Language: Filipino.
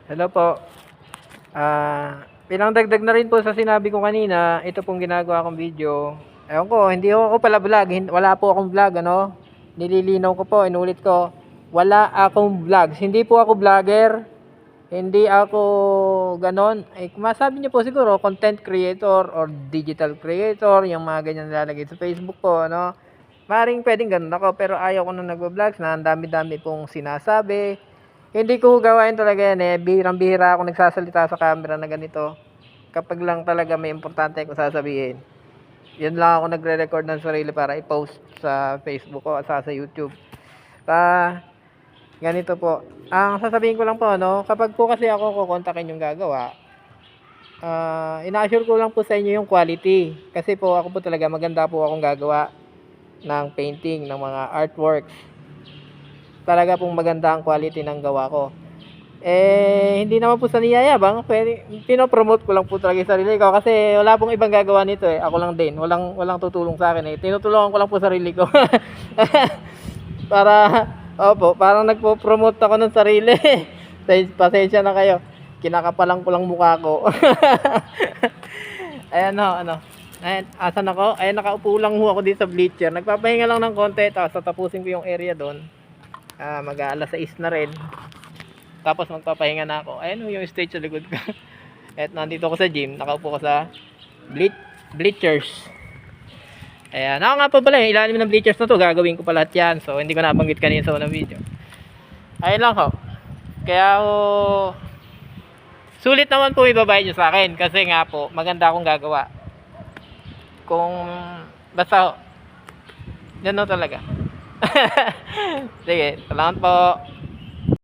Hello po. Bilang dagdag na rin po sa sinabi ko kanina, ito pong ginagawa kong video. Ewan ko, hindi ako pala vlog. Wala po akong vlog, ano? Nililinaw ko po, inulit ko. Wala akong vlogs. Hindi po ako vlogger. Hindi ako ganon. Kung masabi niyo po siguro, content creator or digital creator, yung mga ganyan nilalagay sa Facebook po, ano? Maring pwedeng ganun ako, pero ayaw ko nung nagvo-vlogs na ang dami-dami pong sinasabi. Hindi ko gawain talaga yan eh. Bihirang-bihira ako nagsasalita sa camera na ganito. Kapag lang talaga may importante akong sasabihin. Yan lang ako nagre-record ng sarili para i-post sa Facebook ko at sa YouTube. Ganito po. Ang sasabihin ko lang po, no, kapag po kasi ako kukontakin yung gagawa, ina-assure ko lang po sa inyo yung quality. Kasi po ako po talaga maganda po akong gagawa ng painting, ng mga artworks. Talaga pong maganda ang quality ng gawa ko. Hindi naman po sa niyayabang, pinopromote ko lang po talaga yung sarili ko kasi wala pong ibang gagawa nito eh. Ako lang din, walang tutulong sa akin eh. Tinutulungan ko lang po sarili ko. Para parang nagpo-promote ako ng sarili. Pasensya na kayo. Kinakapalang ko lang mukha ko. Ayan ano. Ayan, asan ako? Ayan, nakaupo lang ho ako dito sa bleacher. Nagpapahinga lang ng konti, tapos tatapusin ko yung area doon. Mag-aalas 6 na rin. Tapos magpapahinga na ako. Ayan yung stage sa likod ko. At nandito ako sa gym. Nakaupo ko sa bleachers. Ayan. Ako nga pa pala yung ilalim ng bleachers na to. Gagawin ko pa lahat yan. So hindi ko nabanggit kanina sa unang video. Ayun lang ho. Kaya sulit naman po ibabayad nyo sa akin. Kasi nga po maganda akong gagawa. Kung basta yan no talaga. Sige. Salamat po.